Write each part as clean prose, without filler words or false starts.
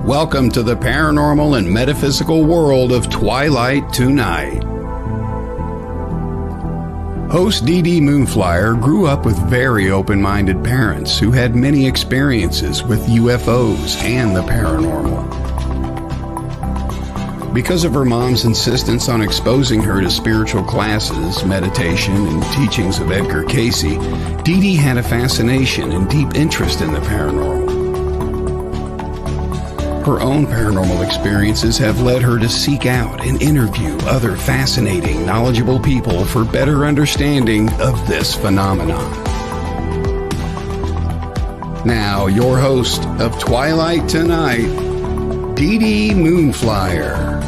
Welcome to the paranormal and metaphysical world of Twilight tonight. Host DD Moonflyer grew up with very open-minded parents who had many experiences with UFOs and the paranormal. Because of her mom's insistence on exposing her to spiritual classes, meditation, and teachings of Edgar Cayce, DD had a fascination and deep interest in the paranormal. Her own paranormal experiences have led her to seek out and interview other fascinating, knowledgeable people for better understanding of this phenomenon. Now, your host of Twilight Tonight, DD Moonflyer.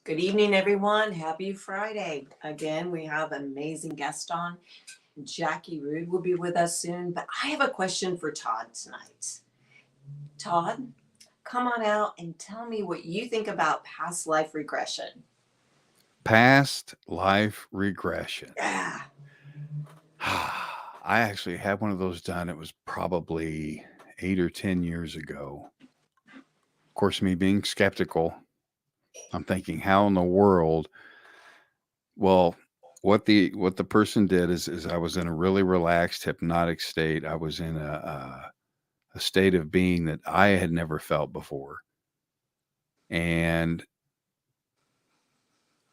Good evening, everyone. Happy Friday. Again, we have an amazing guest on. Jackie Rood will be with us soon, but I have a question for Todd tonight. Todd, come on out and tell me what you think about past life regression. Past life regression. Yeah. I actually had one of those done. It was probably 8 or 10 years ago. Of course, me being skeptical, I'm thinking, how in the world? Well, what the person did is I was in a really relaxed, hypnotic state. I was in a state of being that I had never felt before. And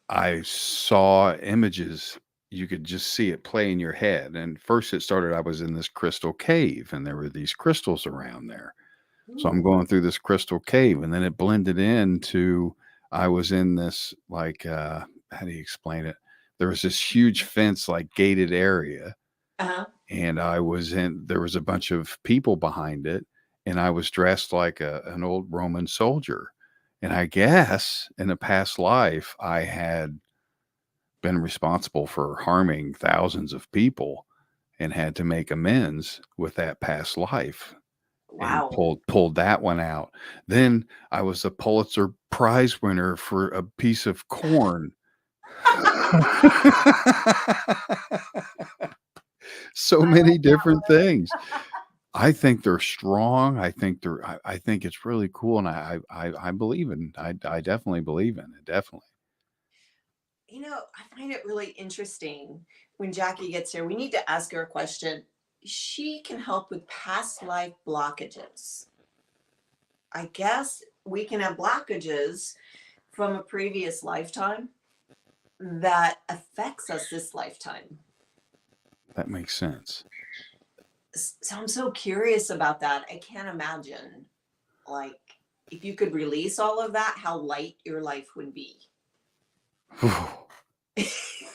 I saw images. You could just see it play in your head. And first it started, I was in this crystal cave and there were these crystals around there. So I'm going through this crystal cave, and then it blended into, I was in this, like, how do you explain it? There was this huge fence, like gated area. And there was a bunch of people behind it. And I was dressed like an old Roman soldier. And I guess in a past life, I had been responsible for harming thousands of people and had to make amends with that past life. Wow. And pulled that one out. Then I was a Pulitzer Prize winner for a piece of corn. So many different things. I think they're strong. I think it's really cool. And I believe in, I definitely believe in it. Definitely. You know, I find it really interesting when Jackie gets here. We need to ask her a question. She can help with past life blockages. I guess we can have blockages from a previous lifetime that affects us this lifetime. That makes sense. So I'm so curious about that. I can't imagine, like, if you could release all of that, how light your life would be.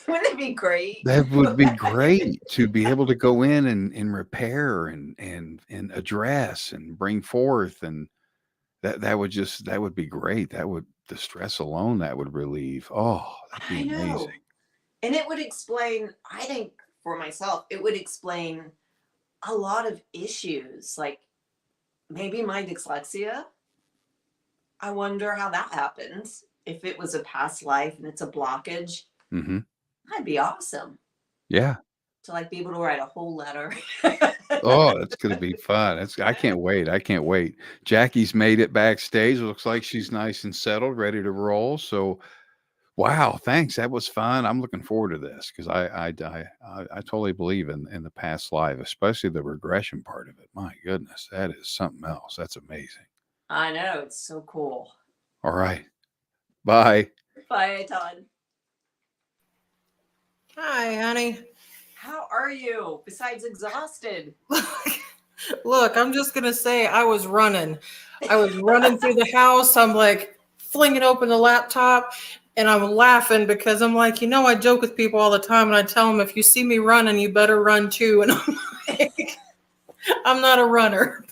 Wouldn't it be great? That would be great to be able to go in and repair and address and bring forth, and that would be great. The stress alone that would relieve. Oh, that'd be amazing. And it would explain, I think for myself, it would explain a lot of issues, like maybe my dyslexia. I wonder how that happens. If it was a past life and it's a blockage, that'd be awesome. Yeah. To like be able to write a whole letter. Oh, that's going to be fun. I can't wait. I can't wait. Jackie's made it backstage. It looks like she's nice and settled, ready to roll. So, wow, thanks. That was fun. I'm looking forward to this because I totally believe in the past life, especially the regression part of it. My goodness, that is something else. That's amazing. I know. It's so cool. All right. Bye. Bye, Todd. Hi, honey. How are you? Besides exhausted. Look, I'm just going to say I was running. I was running through the house. I'm like flinging open the laptop and I'm laughing because I'm like, I joke with people all the time and I tell them, if you see me running, you better run too. And I'm like, I'm not a runner.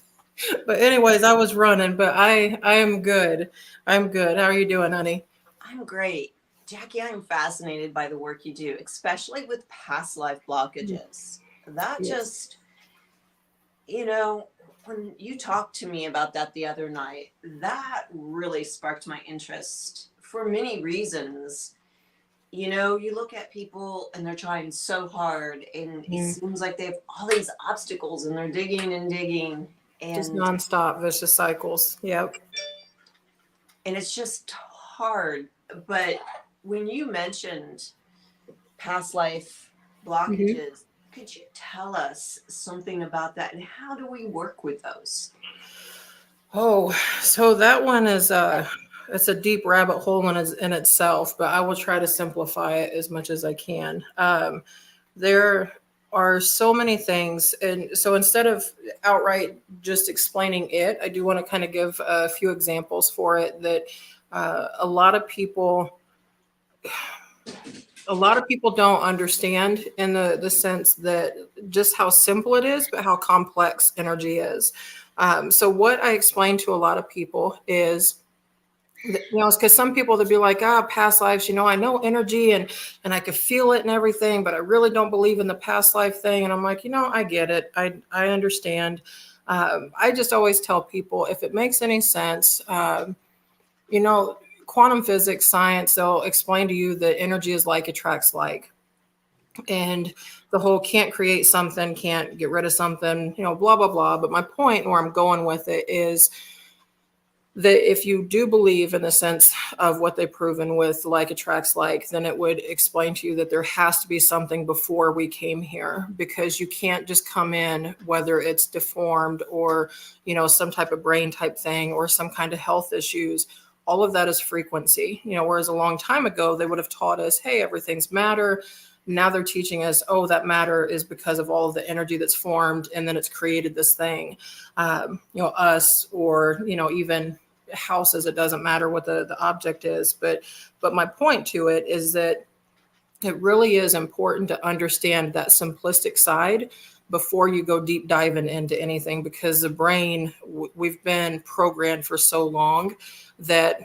But anyways, I was running, but I am good. I'm good. How are you doing, honey? I'm great. Jackie, I'm fascinated by the work you do, especially with past life blockages. That Yes. just, when you talked to me about that the other night, that really sparked my interest for many reasons. You look at people and they're trying so hard, and it seems like they have all these obstacles and they're digging and digging. Just And nonstop vicious cycles. Yep. and it's just hard. But when you mentioned past life blockages, could you tell us something about that, and how do we work with those? Oh, so that one is it's a deep rabbit hole in itself, but I will try to simplify it as much as I can. There are so many things, and so instead of outright just explaining it, I do want to kind of give a few examples for it that a lot of people don't understand, in the sense that just how simple it is, but how complex energy is. So what I explain to a lot of people is, it's because some people, they'll be like, past lives, I know energy and I could feel it and everything, but I really don't believe in the past life thing. And I'm like, I get it. I understand. I just always tell people, if it makes any sense, quantum physics, science, they'll explain to you that energy is like attracts like. And the whole can't create something, can't get rid of something, blah, blah, blah. But my point, where I'm going with it, is that if you do believe in the sense of what they've proven with like attracts like, then it would explain to you that there has to be something before we came here, because you can't just come in, whether it's deformed or, some type of brain type thing or some kind of health issues. All of that is frequency, whereas a long time ago, they would have taught us, hey, everything's matter. Now they're teaching us, that matter is because of all of the energy that's formed, and then it's created this thing, us, or, even houses. It doesn't matter what the object is. But my point to it is that it really is important to understand that simplistic side before you go deep diving into anything, because the brain, we've been programmed for so long that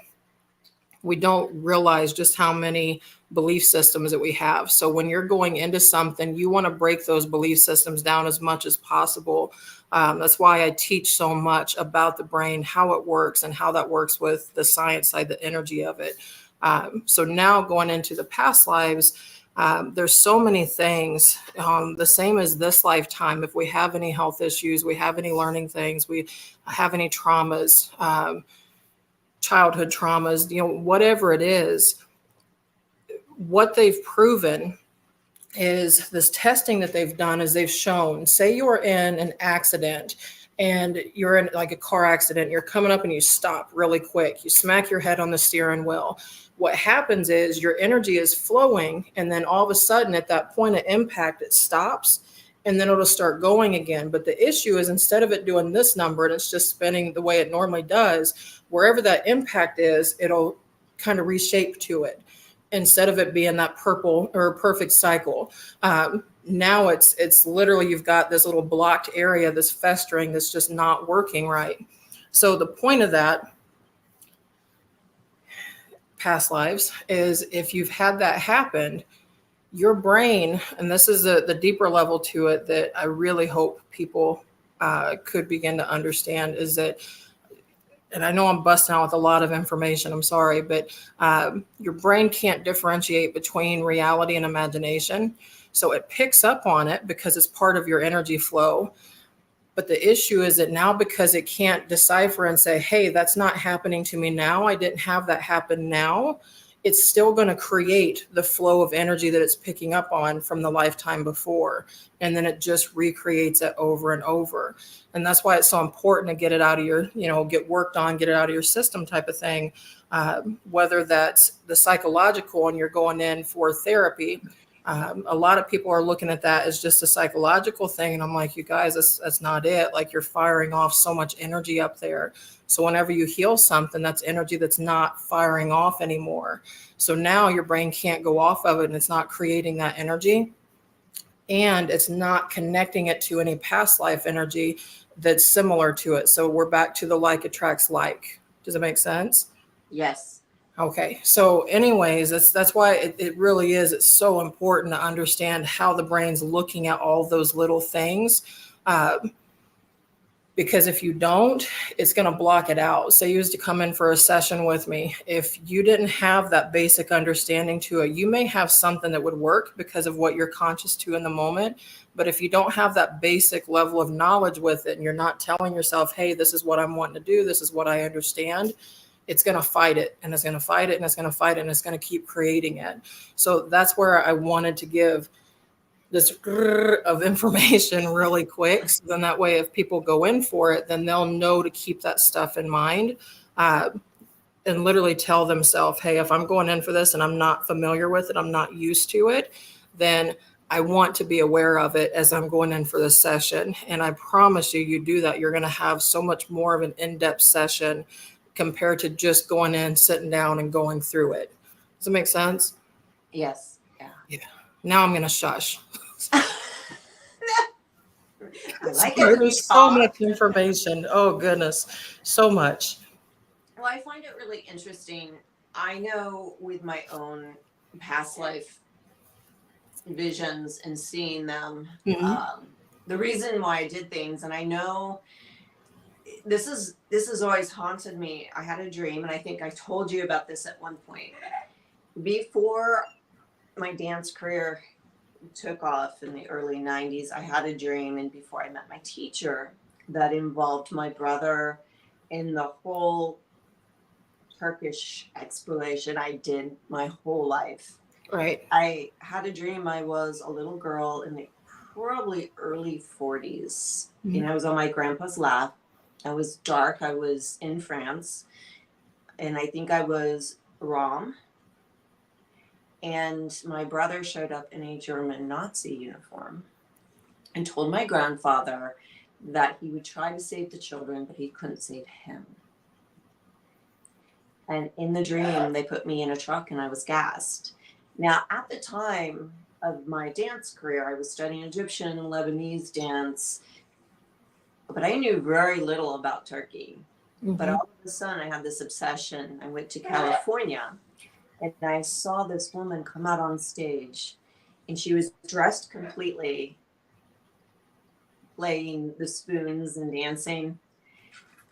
we don't realize just how many belief systems that we have. So when you're going into something, you want to break those belief systems down as much as possible. That's why I teach so much about the brain, how it works, and how that works with the science side, the energy of it. So now going into the past lives, there's so many things, the same as this lifetime. If we have any health issues, we have any learning things, we have any traumas, childhood traumas, whatever it is, what they've proven is this testing that they've done is they've shown, say you're in an accident and you're in like a car accident, you're coming up and you stop really quick, you smack your head on the steering wheel. What happens is your energy is flowing, and then all of a sudden at that point of impact, it stops, and then it'll start going again. But the issue is, instead of it doing this number and it's just spinning the way it normally does, wherever that impact is, it'll kind of reshape to it, instead of it being that purple or perfect cycle. Now it's literally, you've got this little blocked area, this festering, that's just not working right. So the point of that, past lives, is if you've had that happen, your brain, and this is the deeper level to it that I really hope people could begin to understand, is that, and I know I'm busting out with a lot of information, I'm sorry, but your brain can't differentiate between reality and imagination. So it picks up on it because it's part of your energy flow. But the issue is that now, because it can't decipher and say, hey, that's not happening to me now, I didn't have that happen now, it's still going to create the flow of energy that it's picking up on from the lifetime before. And then it just recreates it over and over. And that's why it's so important to get it out of your, get worked on, get it out of your system type of thing. Whether that's the psychological and you're going in for therapy. A lot of people are looking at that as just a psychological thing. And I'm like, you guys, that's not it. Like, you're firing off so much energy up there. So whenever you heal something, that's energy that's not firing off anymore. So now your brain can't go off of it, and it's not creating that energy. And it's not connecting it to any past life energy that's similar to it. So we're back to the like attracts like. Does it make sense? Yes. Okay. So anyways, that's why it really is. It's so important to understand how the brain's looking at all those little things. Because if you don't, it's going to block it out. Say you used to come in for a session with me. If you didn't have that basic understanding to it, you may have something that would work because of what you're conscious to in the moment. But if you don't have that basic level of knowledge with it, and you're not telling yourself, hey, this is what I'm wanting to do, this is what I understand, it's going to fight it, and it's going to fight it, and it's going to fight it, and it's going to keep creating it. So that's where I wanted to give this of information really quick. So then that way, if people go in for it, then they'll know to keep that stuff in mind, and literally tell themselves, hey, if I'm going in for this and I'm not familiar with it, I'm not used to it, then I want to be aware of it as I'm going in for this session. And I promise you, you do that, you're going to have so much more of an in-depth session compared to just going in, sitting down and going through it. Does it make sense? Yes. Yeah. Now I'm going to shush. I like it. There's so much information. Oh, goodness. So much. Well, I find it really interesting. I know with my own past life visions and seeing them, the reason why I did things, and I know this has always haunted me. I had a dream, and I think I told you about this at one point. Before my dance career took off in the early 90s, I had a dream, and before I met my teacher, that involved my brother in the whole Turkish exploration I did my whole life. Right. I had a dream I was a little girl in the probably early 40s. And I was on my grandpa's lap. I was dark. I was in France. And I think I was Rom. And my brother showed up in a German Nazi uniform and told my grandfather that he would try to save the children, but he couldn't save him. And in the dream, they put me in a truck and I was gassed. Now, at the time of my dance career, I was studying Egyptian and Lebanese dance, but I knew very little about Turkey. But all of a sudden, I had this obsession. I went to California, and I saw this woman come out on stage, and she was dressed completely, playing the spoons and dancing.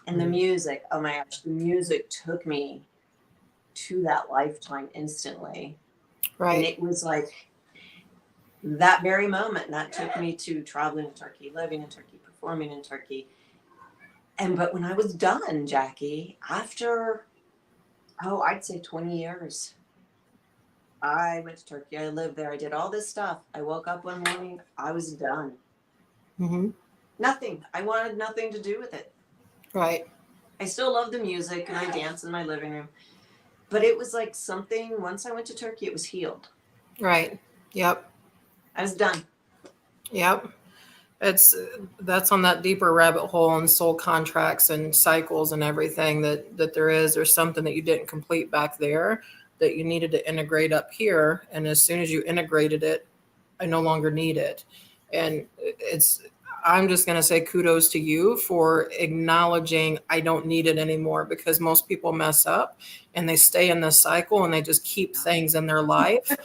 And the music, oh my gosh, the music took me to that lifetime instantly. Right. And it was like that very moment that took me to traveling in Turkey, living in Turkey, performing in Turkey. But when I was done, Jackie, after, I'd say 20 years, I went to Turkey. I lived there. I did all this stuff. I woke up one morning. I was done. Nothing. I wanted nothing to do with it. Right. I still love the music and I dance in my living room. But it was like something, once I went to Turkey, it was healed. Right. Yep. I was done. Yep. That's on that deeper rabbit hole and soul contracts and cycles and everything that there's something that you didn't complete back there that you needed to integrate up here. And as soon as you integrated it, I no longer need it. And I'm just going to say kudos to you for acknowledging I don't need it anymore, because most people mess up and they stay in this cycle and they just keep things in their life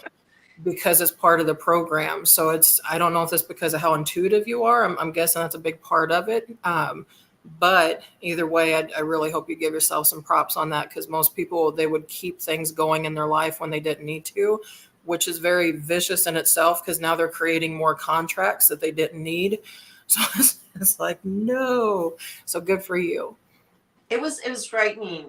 because it's part of the program. So I don't know if it's because of how intuitive you are. I'm guessing that's a big part of it. But either way, I really hope you give yourself some props on that, because most people, they would keep things going in their life when they didn't need to, which is very vicious in itself, because now they're creating more contracts that they didn't need. So it's like, no. So good for you. It was frightening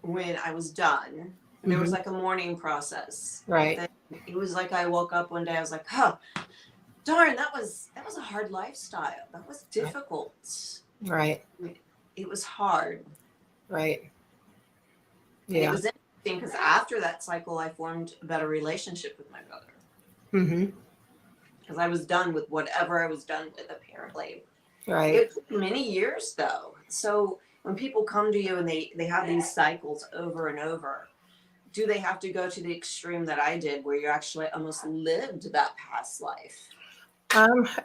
when I was done. And there was like a mourning process. Right. It was like I woke up one day, I was like, oh, darn, that was a hard lifestyle. That was difficult. Right. It was hard. Right. Yeah. And it was interesting because after that cycle, I formed a better relationship with my brother. Because I was done with whatever I was done with, apparently. Right. It took many years, though. So when people come to you and they have these cycles over and over, do they have to go to the extreme that I did, where you actually almost lived that past life?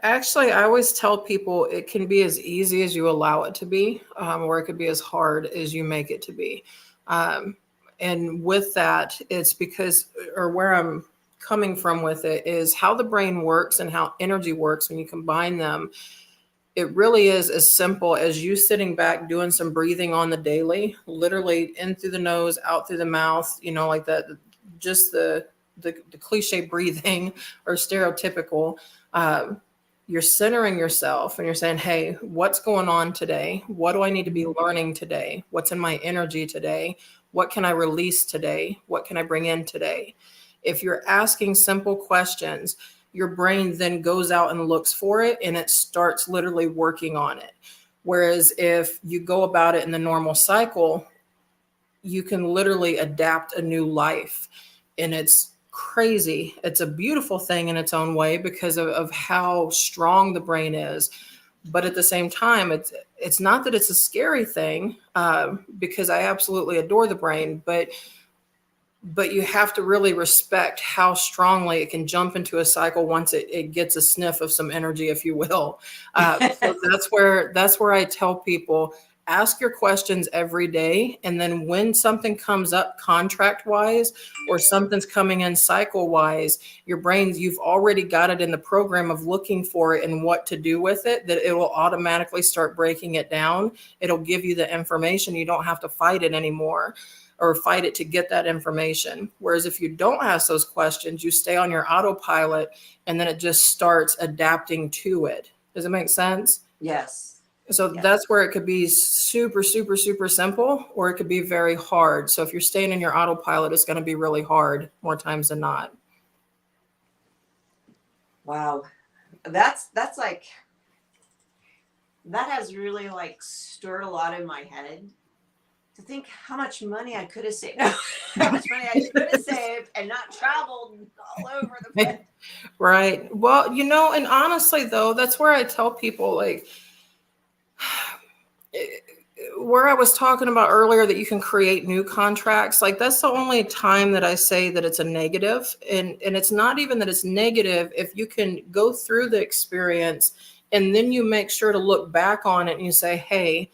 Actually, I always tell people it can be as easy as you allow it to be, or it could be as hard as you make it to be. And with that, it's because, or where I'm coming from with it, is how the brain works and how energy works when you combine them. It really is as simple as you sitting back doing some breathing on the daily, literally in through the nose, out through the mouth, you know, like that, just the cliche breathing or stereotypical. You're centering yourself and you're saying, hey, what's going on today? What do I need to be learning today? What's in my energy today? What can I release today? What can I bring in today? If you're asking simple questions, your brain then goes out and looks for it and it starts literally working on it. Whereas if you go about it in the normal cycle, you can literally adapt a new life. And it's crazy. It's a beautiful thing in its own way because of how strong the brain is. But at the same time, it's not that it's a scary thing, because I absolutely adore the brain, but you have to really respect how strongly it can jump into a cycle once it gets a sniff of some energy, if you will. So that's where I tell people, ask your questions every day. And then when something comes up contract wise, or something's coming in cycle wise, your brain, you've already got it in the program of looking for it and what to do with it, that it will automatically start breaking it down. It'll give you the information. You don't have to fight it anymore or fight it to get that information. Whereas if you don't ask those questions, you stay on your autopilot and then it just starts adapting to it. Does it make sense? Yes. So that's where it could be super, super, super simple, or it could be very hard. So if you're staying in your autopilot, it's going to be really hard more times than not. Wow. That's like, that has really like stirred a lot in my head to think how much money I could have saved. How much money I could have saved and not traveled all over the place. Right. Well, you know, and honestly though, that's where I tell people, like, where I was talking about earlier that you can create new contracts, like that's the only time that I say that it's a negative. And it's not even that it's negative if you can go through the experience and then you make sure to look back on it and you say, hey,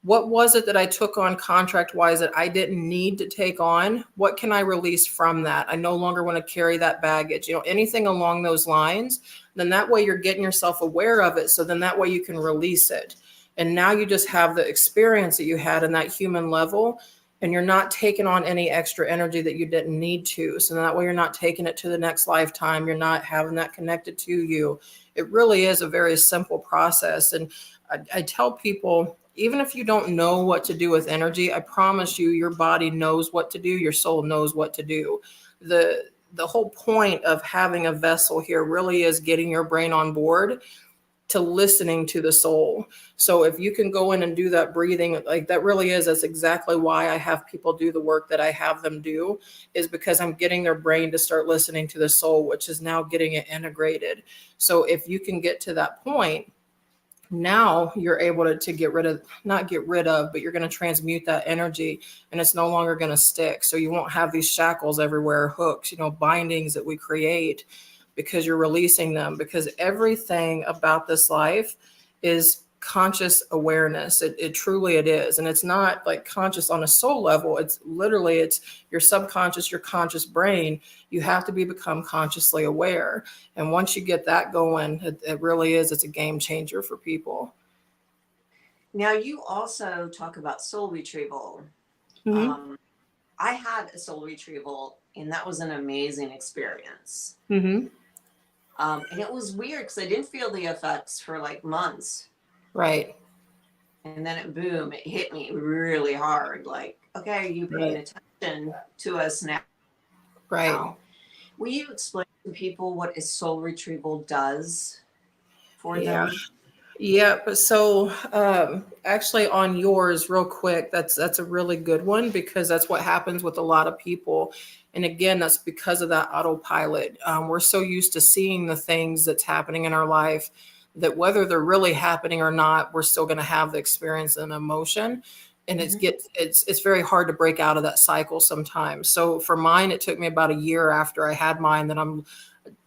what was it that I took on contract wise that I didn't need to take on? What can I release from that? I no longer want to carry that baggage, you know, anything along those lines. Then that way you're getting yourself aware of it. So then that way you can release it. And now you just have the experience that you had in that human level, and you're not taking on any extra energy that you didn't need to. So that way you're not taking it to the next lifetime. You're not having that connected to you. It really is a very simple process. And I tell people, even if you don't know what to do with energy, I promise you, your body knows what to do. Your soul knows what to do. The whole point of having a vessel here really is getting your brain on board to listening to the soul. So if you can go in and do that breathing, like that really is, that's exactly why I have people do the work that I have them do, is because I'm getting their brain to start listening to the soul, which is now getting it integrated. So if you can get to that point, now you're able to get rid of, not get rid of, but you're going to transmute that energy and it's no longer going to stick. So you won't have these shackles everywhere, hooks, you know, bindings that we create, because you're releasing them. Because everything about this life is conscious awareness. It truly it is. And it's not like conscious on a soul level. It's literally, it's your subconscious, your conscious brain. You have to become consciously aware. And once you get that going, it really is, it's a game changer for people. Now you also talk about soul retrieval. Mm-hmm. I had a soul retrieval and that was an amazing experience. Mm-hmm. And it was weird because I didn't feel the effects for like months. Right. And then it hit me really hard. Like, okay, are you paying attention to us now? Right. Will you explain to people what a soul retrieval does for them? Yeah, but so actually on yours, real quick, that's a really good one, because that's what happens with a lot of people. And again, that's because of that autopilot. We're so used to seeing the things that's happening in our life that whether they're really happening or not, we're still going to have the experience and emotion. And it's very hard to break out of that cycle sometimes. So for mine, it took me about a year after I had mine that I'm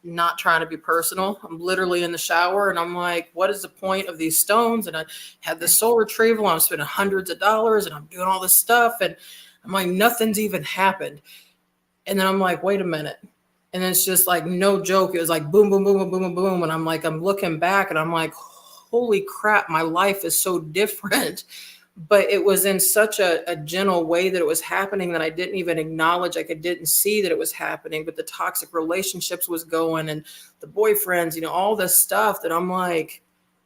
not trying to be personal. I'm literally in the shower and I'm like, what is the point of these stones? And I had this soul retrieval. I'm spending hundreds of dollars and I'm doing all this stuff. And I'm like, nothing's even happened. And then I'm like, wait a minute. And it's just like, no joke. It was like boom, boom, boom, boom, boom, boom, boom. And I'm like, I'm looking back and I'm like, holy crap, my life is so different. But it was in such a gentle way that it was happening that I didn't even acknowledge, like I didn't see that it was happening, but the toxic relationships was going and the boyfriends, all this stuff that I'm like,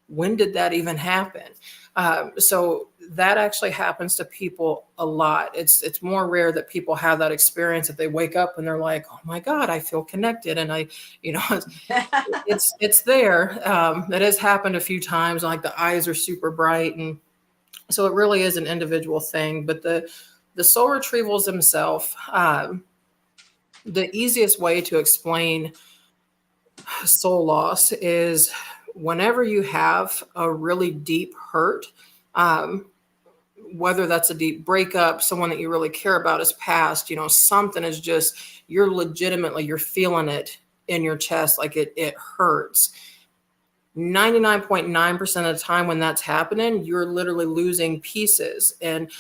when did that even happen? So that actually happens to people a lot. It's more rare that people have that experience, that they wake up and they're like, oh my God, I feel connected. And it's there. That has happened a few times. Like the eyes are super bright. And so it really is an individual thing. But the soul retrievals themselves, the easiest way to explain soul loss is whenever you have a really deep hurt, whether that's a deep breakup, someone that you really care about is passed, something is just, you're feeling it in your chest, like it hurts. 99.9% of the time when that's happening, you're literally losing pieces. And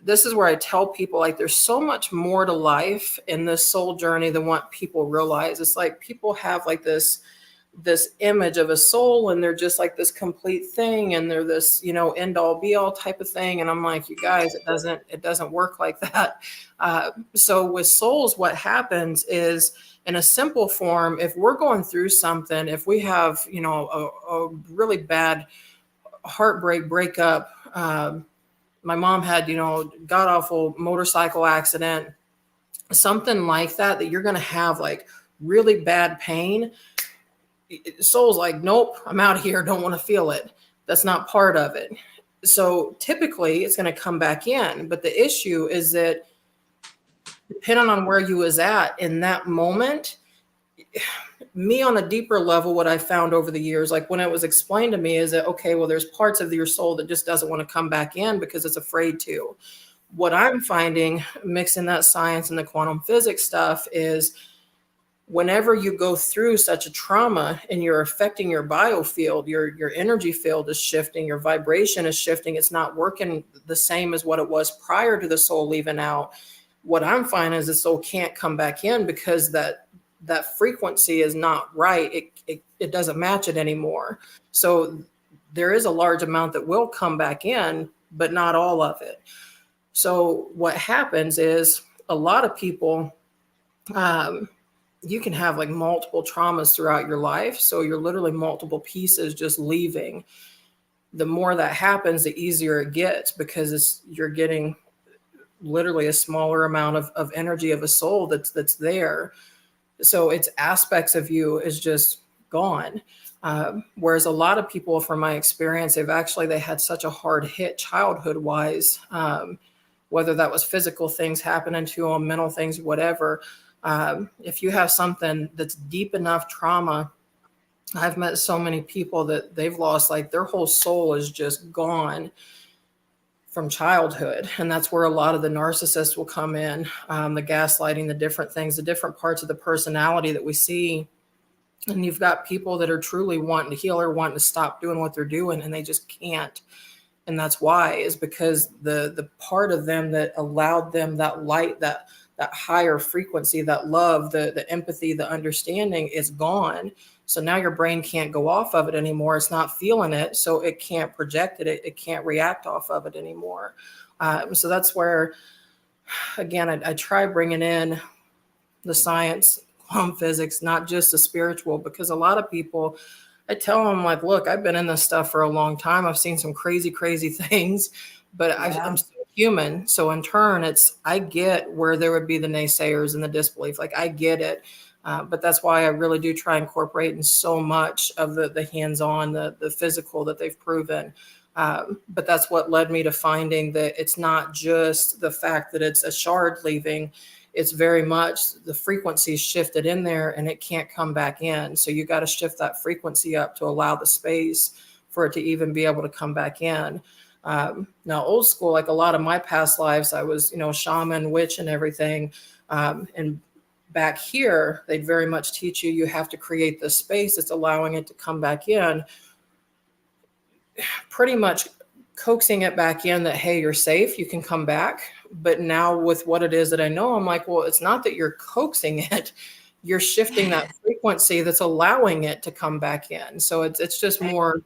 this is where I tell people, like, there's so much more to life in this soul journey than what people realize. It's like people have like this image of a soul and they're just like this complete thing and they're this end all be all type of thing, and I'm like, you guys, it doesn't work like that. So with souls, what happens is, in a simple form, if we're going through something, if we have a really bad heartbreak breakup, my mom had god awful motorcycle accident, something like that you're going to have like really bad pain. Soul's like, nope, I'm out of here. Don't want to feel it. That's not part of it. So typically it's going to come back in. But the issue is that depending on where you was at in that moment, me on a deeper level, what I found over the years, like when it was explained to me, is that, okay, well, there's parts of your soul that just doesn't want to come back in because it's afraid to. What I'm finding, mixing that science and the quantum physics stuff, is whenever you go through such a trauma and you're affecting your biofield, your energy field is shifting, your vibration is shifting, it's not working the same as what it was prior to the soul leaving out. What I'm finding is the soul can't come back in because that frequency is not right. It doesn't match it anymore. So there is a large amount that will come back in, but not all of it. So what happens is a lot of people, you can have like multiple traumas throughout your life. So you're literally multiple pieces just leaving. The more that happens, the easier it gets, because you're getting literally a smaller amount of energy of a soul that's there. So it's aspects of you is just gone. Whereas a lot of people, from my experience, they had such a hard hit childhood wise, whether that was physical things happening to them, mental things, whatever. If you have something that's deep enough trauma, I've met so many people that they've lost, like their whole soul is just gone from childhood. And that's where a lot of the narcissists will come in, the gaslighting, the different things, the different parts of the personality that we see. And you've got people that are truly wanting to heal or wanting to stop doing what they're doing, and they just can't. And that's why, is because the part of them that allowed them that light, that higher frequency, that love, the empathy, the understanding is gone. So now your brain can't go off of it anymore. It's not feeling it. So it can't project it. It can't react off of it anymore. So that's where, again, I try bringing in the science, quantum physics, not just the spiritual, because a lot of people, I tell them, like, look, I've been in this stuff for a long time. I've seen some crazy, crazy things, but I'm still human. So in turn, I get where there would be the naysayers and the disbelief. Like, I get it. But that's why I really do try and incorporate in so much of the hands-on, the physical that they've proven. But that's what led me to finding that it's not just the fact that it's a shard leaving. It's very much the frequency shifted in there and it can't come back in. So you got to shift that frequency up to allow the space for it to even be able to come back in. Now, old school, like a lot of my past lives, I was, shaman, witch and everything. And back here, they'd very much teach you have to create the space that's allowing it to come back in, pretty much coaxing it back in that, hey, you're safe, you can come back. But now with what it is that I know, I'm like, well, it's not that you're coaxing it. You're shifting that frequency that's allowing it to come back in. So it's just more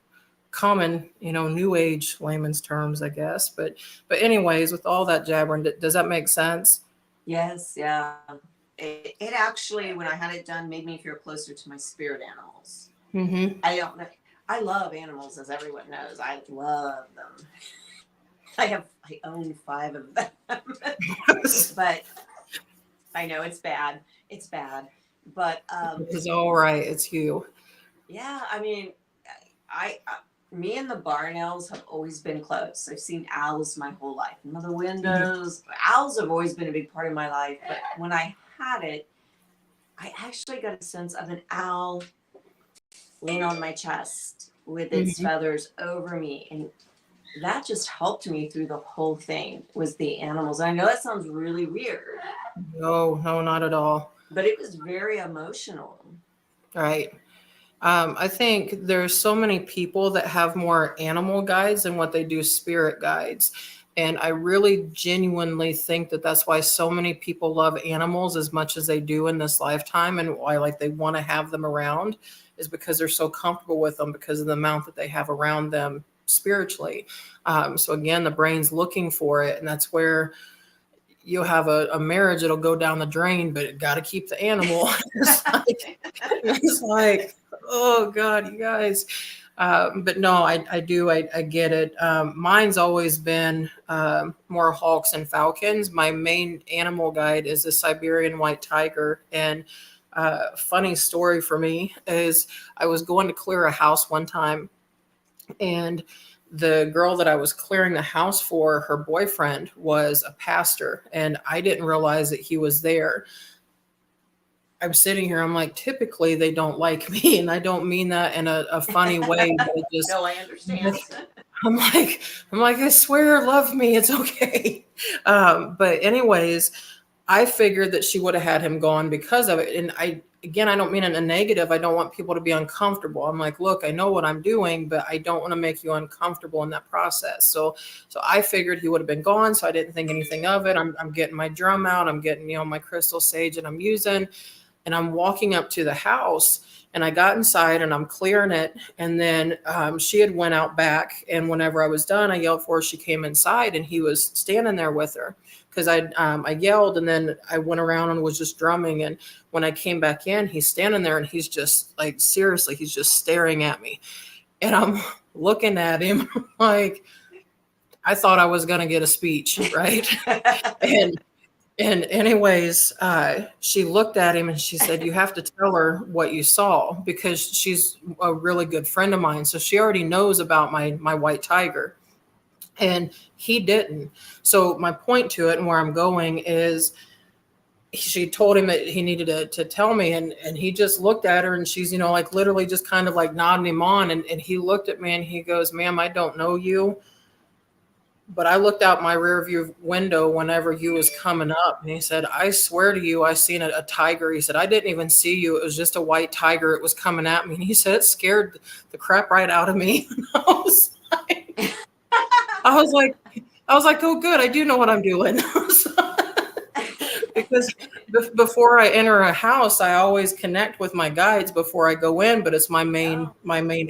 common, new age layman's terms, I guess. But anyways, with all that jabbering, does that make sense? Yes. Yeah. It actually, when I had it done, made me feel closer to my spirit animals. Mm-hmm. I don't know. I love animals, as everyone knows. I love them. I own 5 of them. But I know it's bad. It's bad. But it's all right. It's you. Yeah, I mean, me and the barn owls have always been close. I've seen owls my whole life. In the windows, owls have always been a big part of my life. But when I had it, I actually got a sense of an owl laying on my chest with its feathers over me, and that just helped me through the whole thing. Was the animals. And I know that sounds really weird. No, not at all. But it was very emotional. Right. I think there's so many people that have more animal guides than what they do spirit guides. And I really genuinely think that that's why so many people love animals as much as they do in this lifetime, and why they want to have them around is because they're so comfortable with them because of the amount that they have around them spiritually. So again, the brain's looking for it, and that's where you'll have a marriage that'll go down the drain, but it got to keep the animal. It's like, oh God, you guys. But no, I get it. Mine's always been more hawks and falcons. My main animal guide is a Siberian white tiger. And funny story for me is I was going to clear a house one time, and the girl that I was clearing the house for, her boyfriend was a pastor, and I didn't realize that he was there. I'm sitting here, I'm like, typically they don't like me, and I don't mean that in a funny way, but it just, no, I understand. I'm like, I swear, love me, it's okay. But anyways, I figured that she would have had him gone because of it. And I don't mean in a negative. I don't want people to be uncomfortable. I'm like, look, I know what I'm doing, but I don't want to make you uncomfortable in that process. So I figured he would have been gone. So I didn't think anything of it. I'm getting my drum out. I'm getting, my crystal sage that I'm using, and I'm walking up to the house, and I got inside and I'm clearing it. And then she had went out back. And whenever I was done, I yelled for her. She came inside, and he was standing there with her. Because I yelled, and then I went around and was just drumming. And when I came back in, he's standing there, and he's just like, seriously, he's just staring at me. And I'm looking at him like I thought I was going to get a speech, right? And anyways, she looked at him and she said, you have to tell her what you saw, because she's a really good friend of mine. So she already knows about my white tiger. And he didn't. So my point to it and where I'm going is, she told him that he needed to tell me, and he just looked at her, and she's, like literally just kind of like nodding him on. And he looked at me and he goes, ma'am, I don't know you, but I looked out my rear view window whenever you was coming up. And he said, I swear to you, I seen a tiger. He said, I didn't even see you. It was just a white tiger. It was coming at me. And he said, it scared the crap right out of me. And I was like, oh, good. I do know what I'm doing. Because before I enter a house, I always connect with my guides before I go in, but it's my main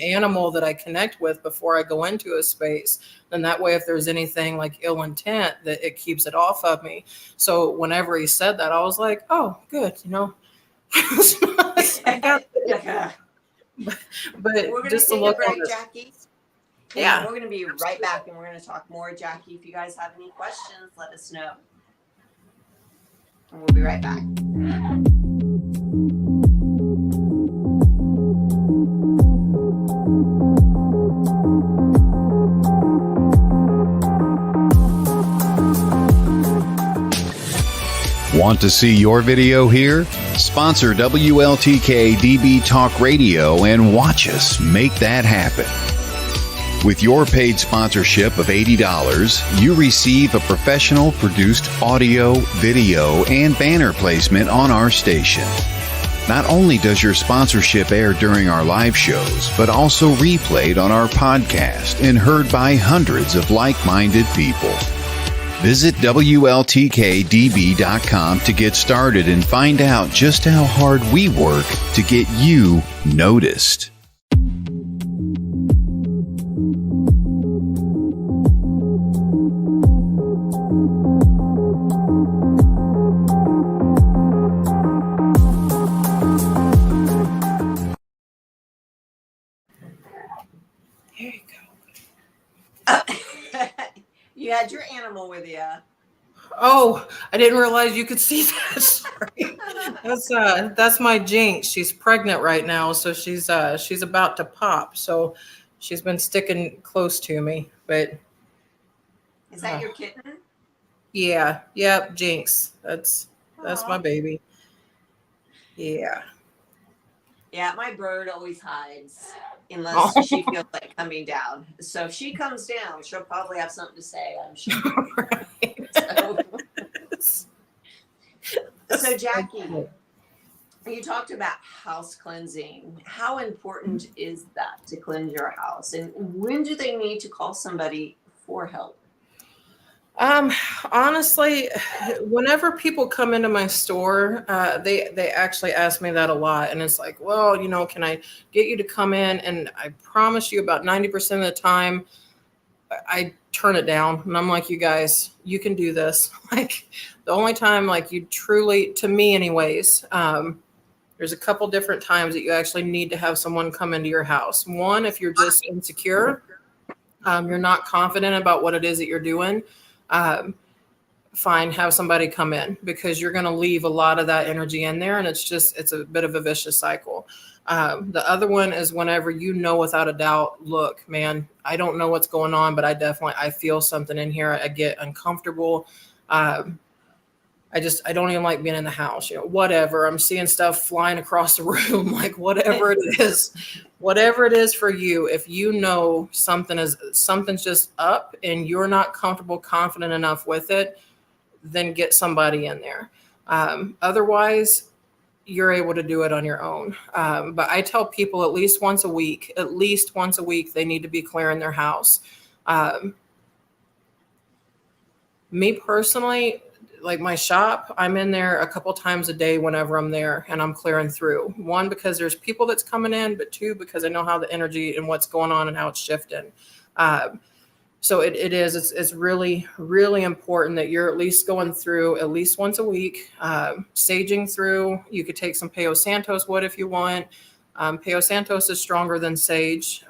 animal that I connect with before I go into a space. And that way, if there's anything like ill intent, that it keeps it off of me. So whenever he said that, I was like, oh, good. I got it. But we're just to take look a break, at Jackie. Yeah. We're going to be right back, and we're going to talk more. Jackie, if you guys have any questions, let us know. And we'll be right back. Want to see your video here? Sponsor WLTK-DB Talk Radio and watch us make that happen. With your paid sponsorship of $80, you receive a professional produced audio, video, and banner placement on our station. Not only does your sponsorship air during our live shows, but also replayed on our podcast and heard by hundreds of like-minded people. Visit WLTK-DB.com to get started and find out just how hard we work to get you noticed. There you Uh, you had your animal with you. Oh, I didn't realize you could see that. Sorry. That's my Jinx. She's pregnant right now, so she's about to pop. So she's been sticking close to me. But Is that your kitten? yeah, yep, Jinx. That's Aw. my baby. Yeah. Yeah, my bird always hides unless Oh. she feels like coming down. So if she comes down, she'll probably have something to say, I'm sure. So Jackie, you talked about house cleansing. How important is that to cleanse your house? And when do they need to call somebody for help? Honestly, whenever people come into my store, they actually ask me that a lot. And it's like, well, can I get you to come in? And I promise you about 90% of the time, I turn it down. And I'm like, you guys, you can do this. Like the only time like you truly, to me anyways, there's a couple different times that you actually need to have someone come into your house. One, if you're just insecure, you're not confident about what it is that you're doing. Fine, have somebody come in because you're going to leave a lot of that energy in there. And it's a bit of a vicious cycle. The other one is whenever without a doubt, look, man, I don't know what's going on, but I feel something in here. I get uncomfortable. I don't even like being in the house, whatever. I'm seeing stuff flying across the room, like whatever it is for you. If something's just up and you're not comfortable, confident enough with it, then get somebody in there. Otherwise, you're able to do it on your own. But I tell people at least once a week, they need to be clearing their house. Me personally, like my shop, I'm in there a couple times a day whenever I'm there and I'm clearing through. One, because there's people that's coming in, but two, because I know how the energy and what's going on and how it's shifting. So it's really, really important that you're at least going through at least once a week, saging through. You could take some Palo Santos wood if you want. Palo Santos is stronger than sage.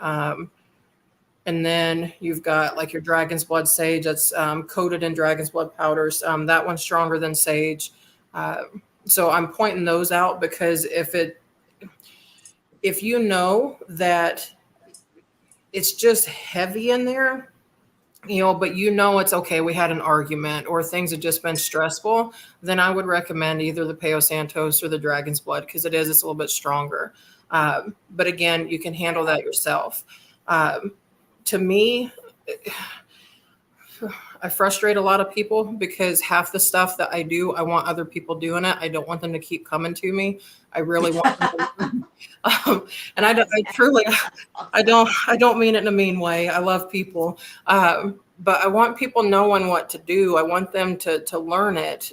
And then you've got like your dragon's blood sage that's coated in dragon's blood powders. That one's stronger than sage. So I'm pointing those out because if you know that it's just heavy in there, but it's okay, we had an argument or things have just been stressful, then I would recommend either the Palo Santos or the dragon's blood because it's a little bit stronger. But again, you can handle that yourself. To me, I frustrate a lot of people because half the stuff that I do, I want other people doing it. I don't want them to keep coming to me. I really want them to, and I don't mean it in a mean way. I love people. But I want people knowing what to do. I want them to learn it,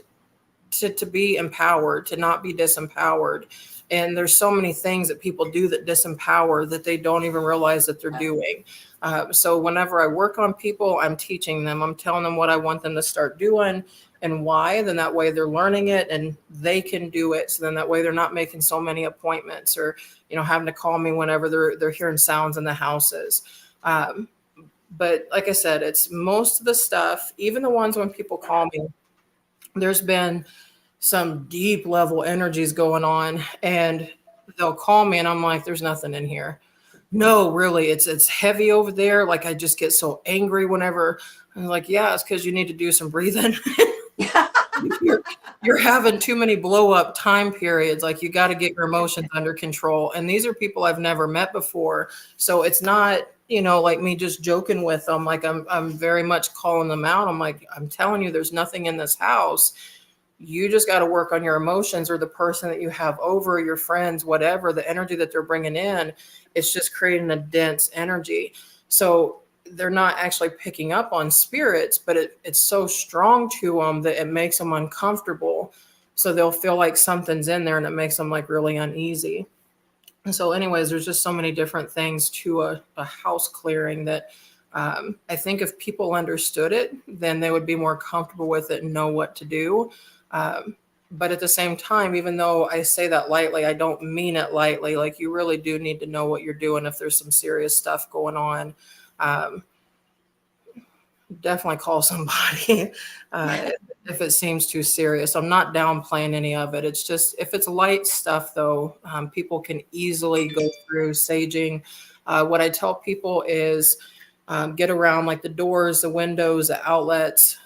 to be empowered, to not be disempowered. And there's so many things that people do that disempower that they don't even realize that they're doing. So whenever I work on people, I'm teaching them, I'm telling them what I want them to start doing and why. Then that way they're learning it and they can do it. So then that way they're not making so many appointments or, having to call me whenever they're hearing sounds in the houses. But like I said, it's most of the stuff, even the ones when people call me, there's been some deep level energies going on and they'll call me and I'm like, there's nothing in here. No, really, it's heavy over there. Like I just get so angry whenever I'm like, yeah, it's because you need to do some breathing. You're having too many blow up time periods. Like you got to get your emotions under control. And these are people I've never met before. So it's not, like me just joking with them. Like I'm very much calling them out. I'm like, I'm telling you, there's nothing in this house. You just got to work on your emotions or the person that you have over, your friends, whatever, the energy that they're bringing in. It's just creating a dense energy. So they're not actually picking up on spirits, but it's so strong to them that it makes them uncomfortable. So they'll feel like something's in there and it makes them like really uneasy. And so anyways, there's just so many different things to a house clearing that I think if people understood it, then they would be more comfortable with it and know what to do. But at the same time, even though I say that lightly, I don't mean it lightly. Like, you really do need to know what you're doing if there's some serious stuff going on. Definitely call somebody if it seems too serious. I'm not downplaying any of it. It's just, if it's light stuff, though, people can easily go through saging. What I tell people is get around like the doors, the windows, the outlets.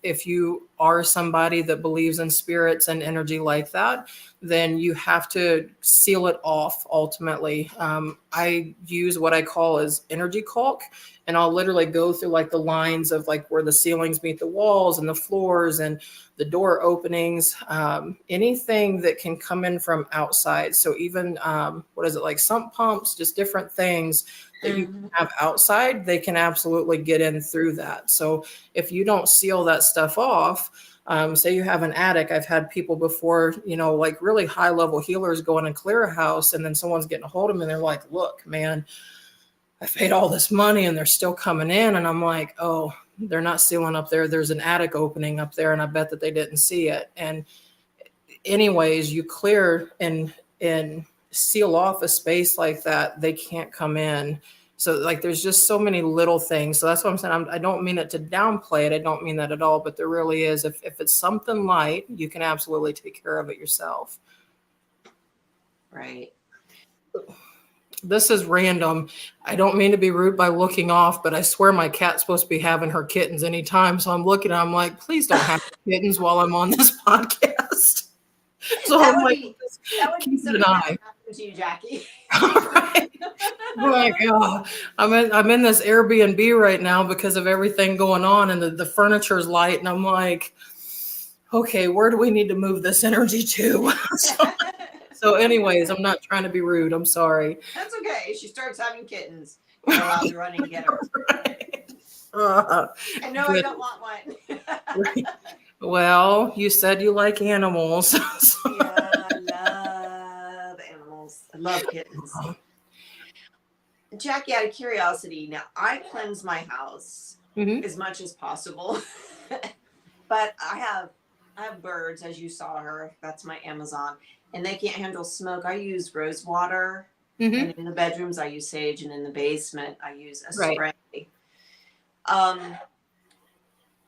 If you are somebody that believes in spirits and energy like that, then you have to seal it off ultimately. I use what I call as energy caulk, and I'll literally go through like the lines of like where the ceilings meet the walls and the floors and the door openings, anything that can come in from outside. So even, what is it, like sump pumps, just different things that you can have outside, they can absolutely get in through that. So if you don't seal that stuff off, say you have an attic, I've had people before, like really high level healers go in and clear a house, and then someone's getting a hold of them and they're like, look, man, I paid all this money and they're still coming in. And I'm like, oh, they're not sealing up there. There's an attic opening up there, and I bet that they didn't see it. And anyways, you clear and seal off a space like that, they can't come in. So like, there's just so many little things. So that's what I'm saying. I don't mean it to downplay it. I don't mean that at all, but there really is. If it's something light, you can absolutely take care of it yourself. Right. This is random. I don't mean to be rude by looking off, but I swear my cat's supposed to be having her kittens anytime. So I'm looking, I'm like, please don't have kittens while I'm on this podcast. So that I'm would like, be something that happened to you, Jackie. Right. Like, oh, I'm in this Airbnb right now because of everything going on, and the furniture's light, and I'm like, okay, where do we need to move this energy to? So anyways, I'm not trying to be rude. I'm sorry. That's okay. If she starts having kittens, you're allowed to run and get her. Right. And no, I don't want one. Well, you said you like animals. Yeah, I love animals. I love kittens. Jackie, out of curiosity, now I cleanse my house as much as possible, but I have birds, as you saw her. That's my Amazon, and they can't handle smoke. I use rose water, and in the bedrooms I use sage, and in the basement I use a spray.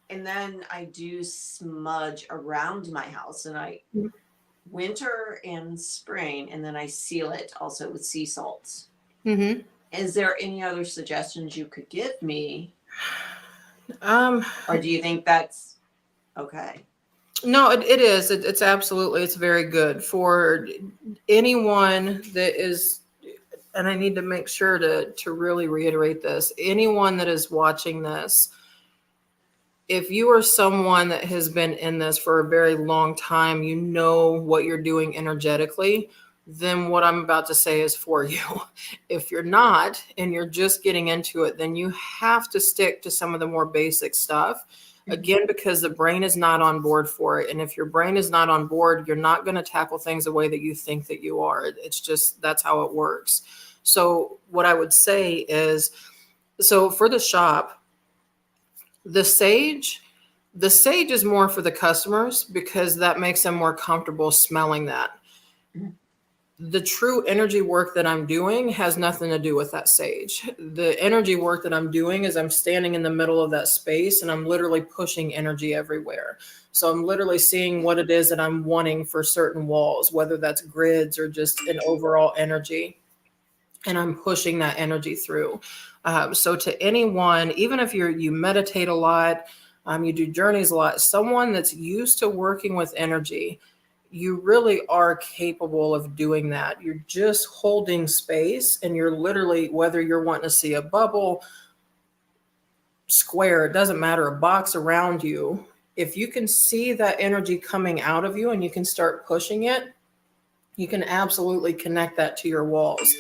And then I do smudge around my house, and I winter and spring, and then I seal it also with sea salts. Is there any other suggestions you could give me? Or do you think that's okay? No, it is. It's absolutely, it's very good for anyone that is, and I need to make sure to really reiterate this. Anyone that is watching this, if you are someone that has been in this for a very long time, you know what you're doing energetically, then what I'm about to say is for you. If you're not, and you're just getting into it, then you have to stick to some of the more basic stuff. Again, because the brain is not on board for it. And if your brain is not on board, you're not going to tackle things the way that you think that you are. It's just, that's how it works. So what I would say is, so for the shop, the sage is more for the customers because that makes them more comfortable smelling that. The true energy work that I'm doing has nothing to do with that sage. The energy work that I'm doing is I'm standing in the middle of that space and I'm literally pushing energy everywhere. So I'm literally seeing what it is that I'm wanting for certain walls, whether that's grids or just an overall energy. And I'm pushing that energy through. So to anyone, even if you meditate a lot, you do journeys a lot, someone that's used to working with energy, you really are capable of doing that. You're just holding space, and you're literally, whether you're wanting to see a bubble, square, it doesn't matter, a box around you. If you can see that energy coming out of you and you can start pushing it, you can absolutely connect that to your walls.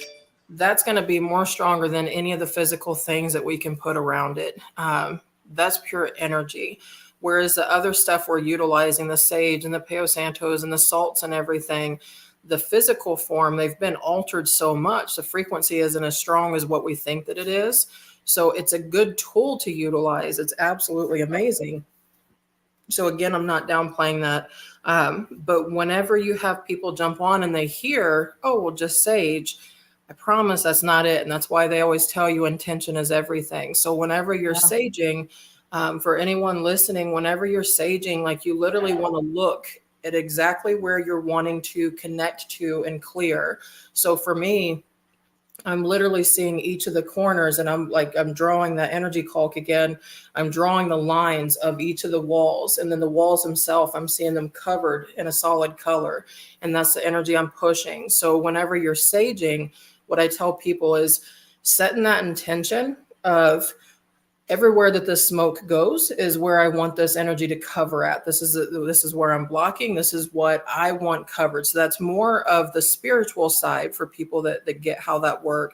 that's going to be more stronger than any of the physical things that we can put around it. That's pure energy. Whereas the other stuff we're utilizing, the sage and the Palo Santos and the salts and everything, the physical form, they've been altered so much. The frequency isn't as strong as what we think that it is. So it's a good tool to utilize. It's absolutely amazing. So again, I'm not downplaying that. But whenever you have people jump on and they hear, oh, well, just sage, I promise that's not it. And that's why they always tell you intention is everything. So whenever you're saging, for anyone listening, whenever you're saging, like you literally want to look at exactly where you're wanting to connect to and clear. So for me, I'm literally seeing each of the corners and I'm drawing that energy caulk again. I'm drawing the lines of each of the walls, and then the walls themselves, I'm seeing them covered in a solid color. And that's the energy I'm pushing. So whenever you're saging, what I tell people is setting that intention of everywhere that the smoke goes is where I want this energy to cover at. This is where I'm blocking. This is what I want covered. So that's more of the spiritual side for people that get how that or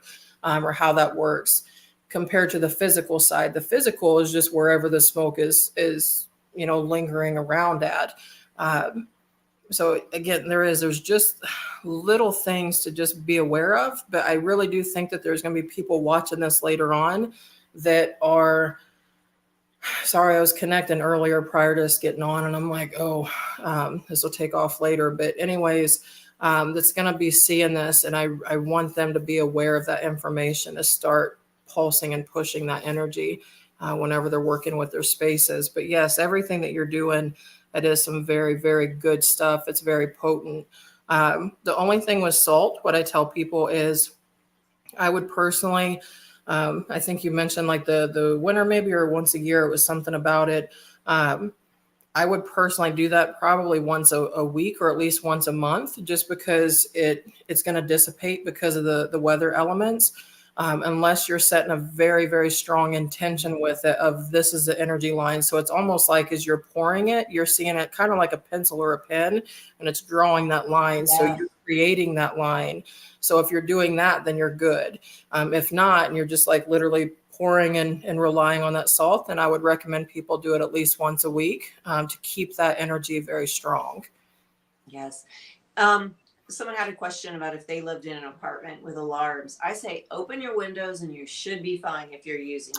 how that works compared to the physical side. The physical is just wherever the smoke is lingering around at. So again, there's just little things to just be aware of, but I really do think that there's going to be people watching this later on that are, sorry, I was connecting earlier prior to us getting on, and I'm like, this will take off later. But anyways, that's going to be seeing this, and I want them to be aware of that information to start pulsing and pushing that energy whenever they're working with their spaces. But yes, everything that you're doing, it is some very, very good stuff. It's very potent. The only thing with salt, what I tell people is I would personally, I think you mentioned like the winter maybe, or once a year, it was something about it. I would personally do that probably once a week or at least once a month, just because it's going to dissipate because of the weather elements. Unless you're setting a very, very strong intention with it of this is the energy line. So it's almost like as you're pouring it, you're seeing it kind of like a pencil or a pen, and it's drawing that line. Yeah. So you're creating that line. So if you're doing that, then you're good. If not, and you're just like literally pouring and relying on that salt, then I would recommend people do it at least once a week to keep that energy very strong. Yes. Someone had a question about if they lived in an apartment with alarms. I say open your windows and you should be fine if you're using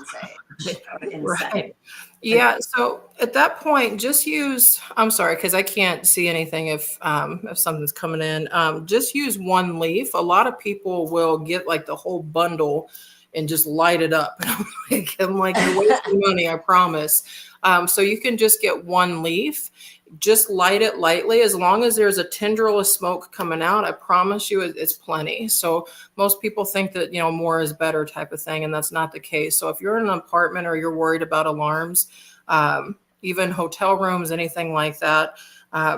sage. Right. Yeah. So at that point, just use, I'm sorry, because I can't see anything if something's coming in. Just use one leaf. A lot of people will get like the whole bundle and just light it up. I'm like, you're wasting money, I promise. So you can just get one leaf. Just light it lightly. As long as there's a tendril of smoke coming out, I promise you it's plenty. So most people think that, more is better type of thing, and that's not the case. So if you're in an apartment or you're worried about alarms, even hotel rooms, anything like that,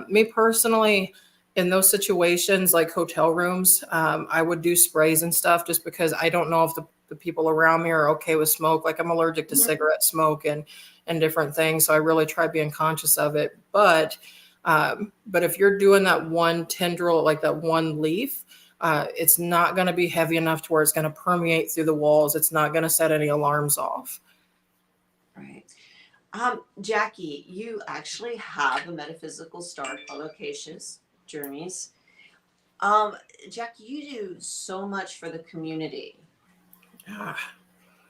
me personally, in those situations like hotel rooms, I would do sprays and stuff just because I don't know if the people around me are okay with smoke. Like I'm allergic to cigarette smoke and different things. So I really try being conscious of it. But if you're doing that one tendril, like that one leaf, it's not going to be heavy enough to where it's going to permeate through the walls. It's not going to set any alarms off. Right. Jackie, you actually have a metaphysical start called Acacias Journeys. Jackie, you do so much for the community.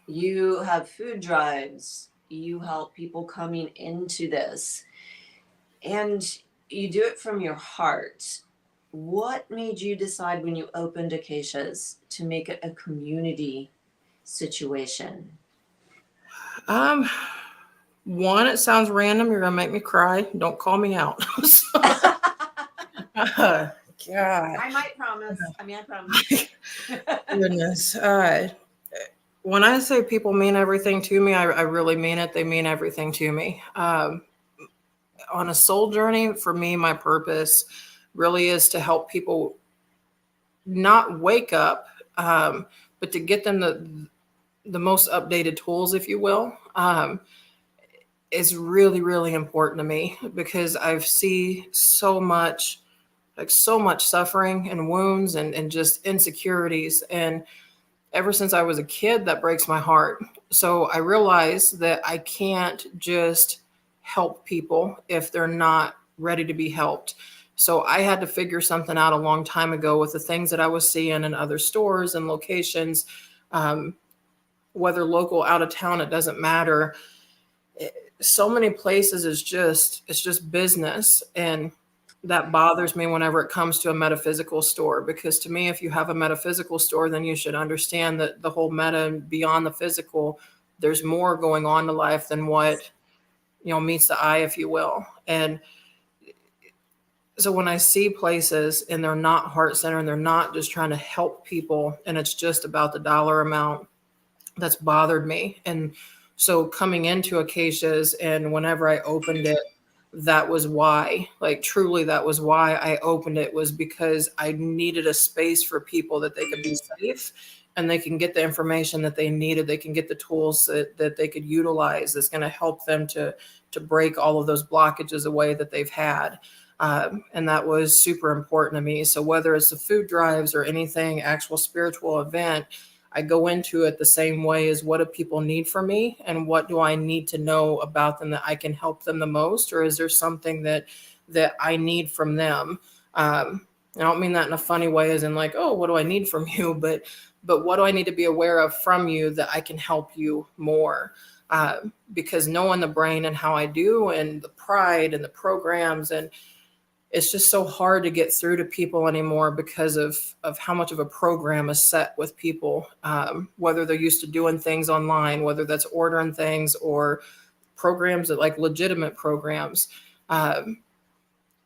You have food drives. You help people coming into this, and you do it from your heart. What made you decide when you opened Acacias to make it a community situation? One, it sounds random. You're gonna make me cry. Don't call me out. God, I might promise. I promise. Goodness. When I say people mean everything to me, I really mean it. They mean everything to me. On a soul journey, for me, my purpose really is to help people not wake up, but to get them the most updated tools, if you will, is really, really important to me because I see so much suffering and wounds and just insecurities. And ever since I was a kid, that breaks my heart. So I realized that I can't just help people if they're not ready to be helped. So I had to figure something out a long time ago with the things that I was seeing in other stores and locations, whether local, out of town, it doesn't matter. So many places it's just business, and that bothers me whenever it comes to a metaphysical store, because to me, if you have a metaphysical store, then you should understand that the whole meta and beyond the physical, there's more going on to life than what, meets the eye, if you will. And so when I see places and they're not heart centered and they're not just trying to help people and it's just about the dollar amount, that's bothered me. And so coming into Acacias, and whenever I opened it, that was why, like truly that was why I opened it, was because I needed a space for people that they could be safe and they can get the information that they needed. They can get the tools that they could utilize that's going to help them to break all of those blockages away that they've had. And that was super important to me. So whether it's the food drives or anything, actual spiritual event, I go into it the same way as, what do people need from me and what do I need to know about them that I can help them the most? Or is there something that I need from them? I don't mean that in a funny way as in like, oh, what do I need from you? But what do I need to be aware of from you that I can help you more? Because knowing the brain and how I do, and the pride and the programs, and it's just so hard to get through to people anymore because of how much of a program is set with people, whether they're used to doing things online, whether that's ordering things or programs that like legitimate programs.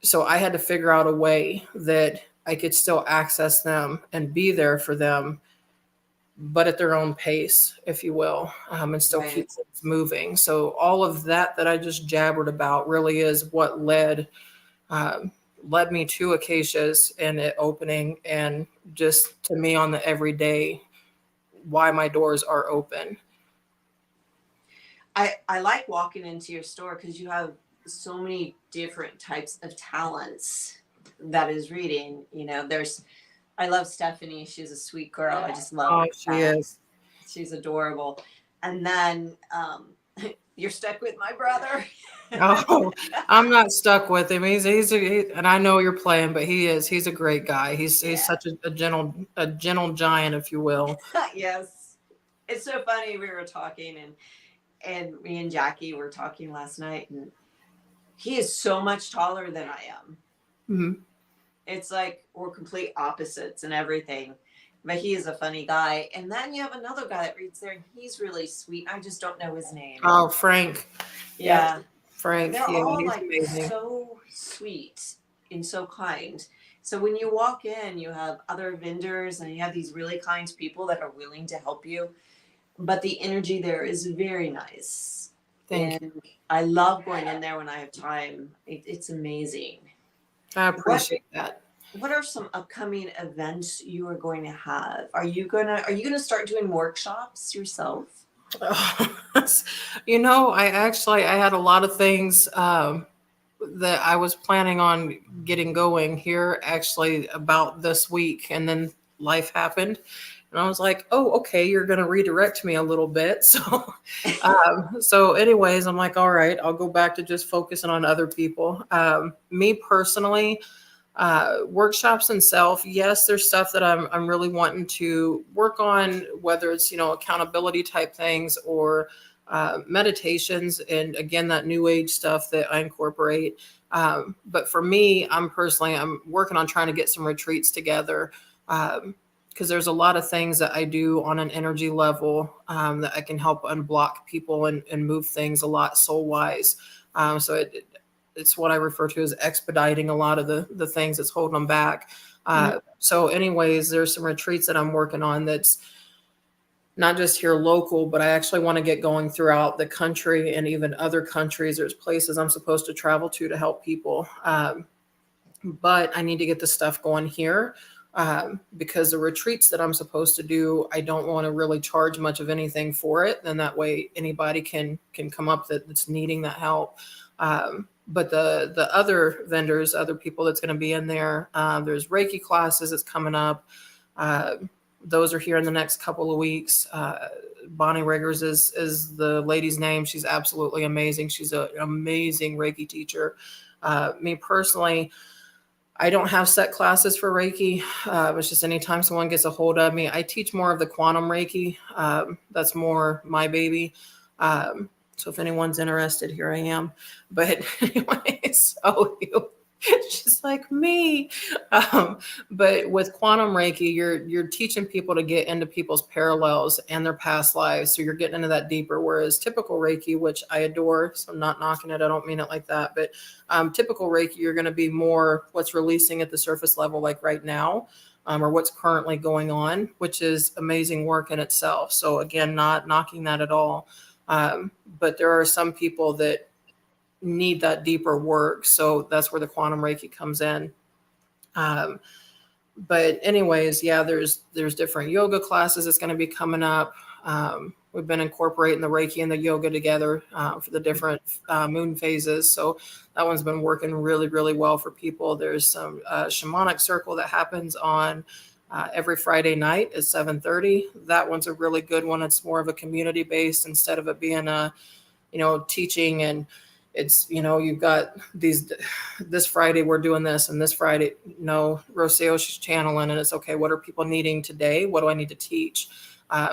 So I had to figure out a way that I could still access them and be there for them, but at their own pace, if you will, and still Right. keep things moving. So all of that I just jabbered about really is what led me to Acacias and it opening, and just to me on the everyday, why my doors are open. I like walking into your store because you have so many different types of talents that is reading. I love Stephanie. She's a sweet girl. I just love Oh, her. she is. She's adorable. And then you're stuck with my brother. Oh, I'm not stuck with him. And I know you're playing, but he's a great guy. He's such a gentle giant, if you will. Yes. It's so funny. We were talking and me and Jackie were talking last night, and he is so much taller than I am. Mm-hmm. It's like we're complete opposites and everything. But he is a funny guy. And then you have another guy that reads there, and he's really sweet. I just don't know his name. Oh, Frank. Yeah. Frank. They're Yeah, all he's like amazing. so sweet and so kind. So when you walk in, you have other vendors and you have these really kind people that are willing to help you. But the energy there is very nice. Thank you. I love going in there when I have time. It's amazing. I appreciate that. What are some upcoming events you are going to have? Are you gonna start doing workshops yourself? I had a lot of things that I was planning on getting going here actually about this week, and then life happened. And I was like, oh, okay, you're going to redirect me a little bit. So anyways, I'm like, all right, I'll go back to just focusing on other people. Me personally, workshops themselves, yes, there's stuff that I'm really wanting to work on, whether it's, accountability type things or meditations. And again, that new age stuff that I incorporate. But for me, I'm working on trying to get some retreats together. Because there's a lot of things that I do on an energy level that I can help unblock people and move things a lot soul-wise. So it's what I refer to as expediting a lot of the things that's holding them back. So anyways, there's some retreats that I'm working on that's not just here local, but I actually want to get going throughout the country and even other countries. There's places I'm supposed to travel to help people. But I need to get the stuff going here. Because the retreats that I'm supposed to do, I don't want to really charge much of anything for it. Then that way anybody can come up that's needing that help. But the other vendors, other people that's going to be in there, there's Reiki classes that's coming up. Those are here in the next couple of weeks. Bonnie Riggers is the lady's name. She's absolutely amazing. She's an amazing Reiki teacher. Me personally, I don't have set classes for Reiki. It's just anytime someone gets a hold of me. I teach more of the quantum Reiki. That's more my baby. So if anyone's interested, here I am. But anyways, she's like me. But with quantum Reiki, you're teaching people to get into people's parallels and their past lives. So you're getting into that deeper. Whereas typical Reiki, which I adore, so I'm not knocking it, I don't mean it like that. But typical Reiki, you're going to be more what's releasing at the surface level, like right now, or what's currently going on, which is amazing work in itself. So again, not knocking that at all. But there are some people that need that deeper work. So that's where the quantum Reiki comes in. But anyways, yeah, there's different yoga classes that's going to be coming up. We've been incorporating the Reiki and the yoga together for the different moon phases. So that one's been working really, really well for people. There's some shamanic circle that happens on every Friday night at 7:30. That one's a really good one. It's more of a community based instead of it being a, teaching, and it's, you've got this Friday we're doing this, and this Friday, no, Rocio, she's channeling, and it's okay. What are people needing today? What do I need to teach?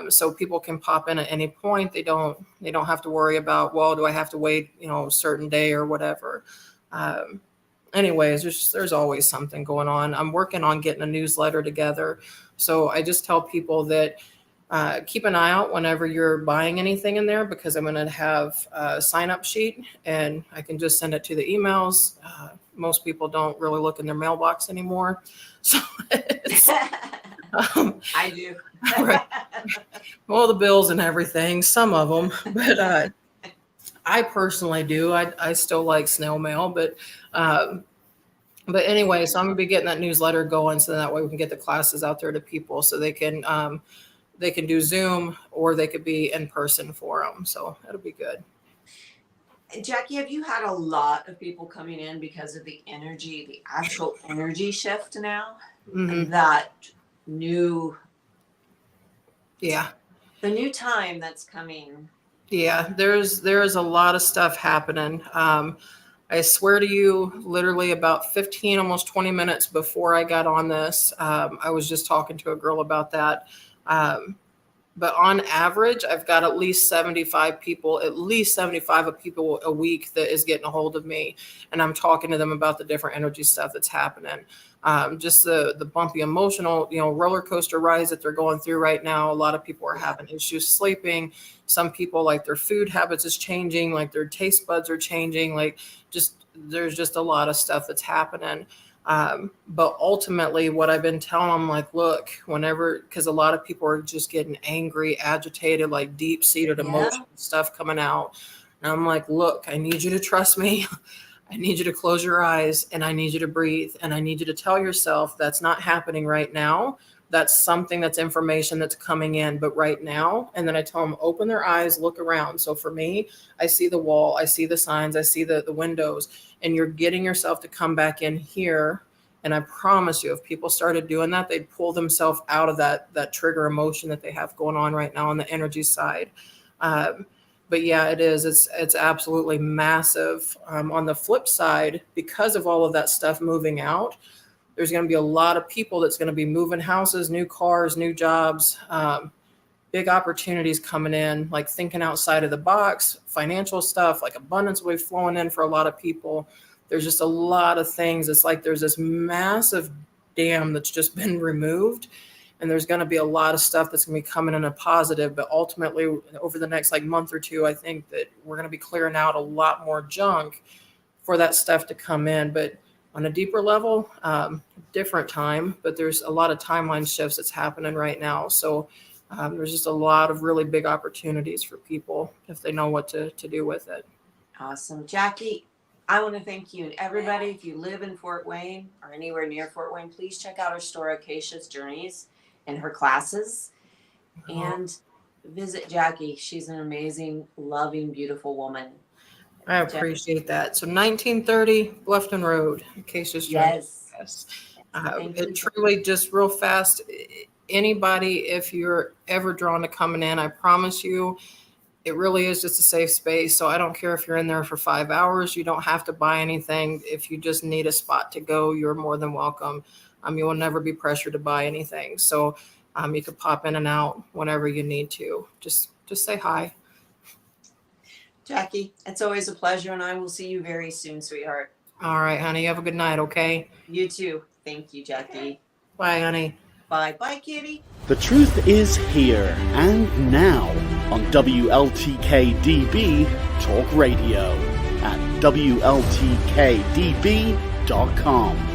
So people can pop in at any point. They don't have to worry about, well, do I have to wait, a certain day or whatever. Anyways, there's always something going on. I'm working on getting a newsletter together. So I just tell people that keep an eye out whenever you're buying anything in there, because I'm going to have a sign-up sheet, and I can just send it to the emails. Most people don't really look in their mailbox anymore. So I do. Right. Well, the bills and everything, some of them, but I personally do. I still like snail mail, but anyway, so I'm gonna be getting that newsletter going, so that way we can get the classes out there to people, so they can do Zoom, or they could be in person for them. So that'll be good. Jackie, have you had a lot of people coming in because of the actual energy shift now? Mm-hmm. That new, yeah, the new time that's coming. Yeah, there is a lot of stuff happening. I swear to you, literally about 15, almost 20 minutes before I got on this, I was just talking to a girl about that. But on average, I've got at least 75 people a week that is getting a hold of me. And I'm talking to them about the different energy stuff that's happening. Just the bumpy emotional, roller coaster rides that they're going through right now. A lot of people are having issues sleeping. Some people, like, their food habits is changing, like their taste buds are changing, there's just a lot of stuff that's happening. But ultimately what I've been telling them, like, look, because a lot of people are just getting angry, agitated, like deep-seated emotional stuff coming out. And I'm like, look, I need you to trust me. I need you to close your eyes, and I need you to breathe. And I need you to tell yourself that's not happening right now. That's something, that's information that's coming in, but right now. And then I tell them, open their eyes, look around. So for me, I see the wall, I see the signs, I see the windows, and you're getting yourself to come back in here. And I promise you, if people started doing that, they'd pull themselves out of that trigger emotion that they have going on right now on the energy side. But yeah, it is. It's absolutely massive. On the flip side, because of all of that stuff moving out, there's going to be a lot of people that's going to be moving houses, new cars, new jobs, big opportunities coming in, like thinking outside of the box, financial stuff, like abundance will be flowing in for a lot of people. There's just a lot of things. It's like there's this massive dam that's just been removed, and there's going to be a lot of stuff that's going to be coming in a positive. But ultimately, over the next month or two, I think that we're going to be clearing out a lot more junk for that stuff to come in. But on a deeper level, different time, but there's a lot of timeline shifts that's happening right now. So there's just a lot of really big opportunities for people if they know what to do with it. Awesome. Jackie, I want to thank you. And everybody, if you live in Fort Wayne or anywhere near Fort Wayne, please check out her store, Acacias Journeys, and her classes. And visit Jackie. She's an amazing, loving, beautiful woman. I appreciate that. So 1930 Bluffton Road, Acacias Journeys. Yes. It truly, just real fast, anybody, if you're ever drawn to coming in, I promise you, it really is just a safe space. So I don't care if you're in there for 5 hours. You don't have to buy anything. If you just need a spot to go, you're more than welcome. You will never be pressured to buy anything. So you could pop in and out whenever you need to. Just say hi. Jackie, it's always a pleasure, and I will see you very soon, sweetheart. All right, honey. You have a good night, okay? You too. Thank you, Jackie. Bye, honey. Bye. Bye, kitty. The truth is here and now on WLTK-DB Talk Radio at WLTK-DB.com.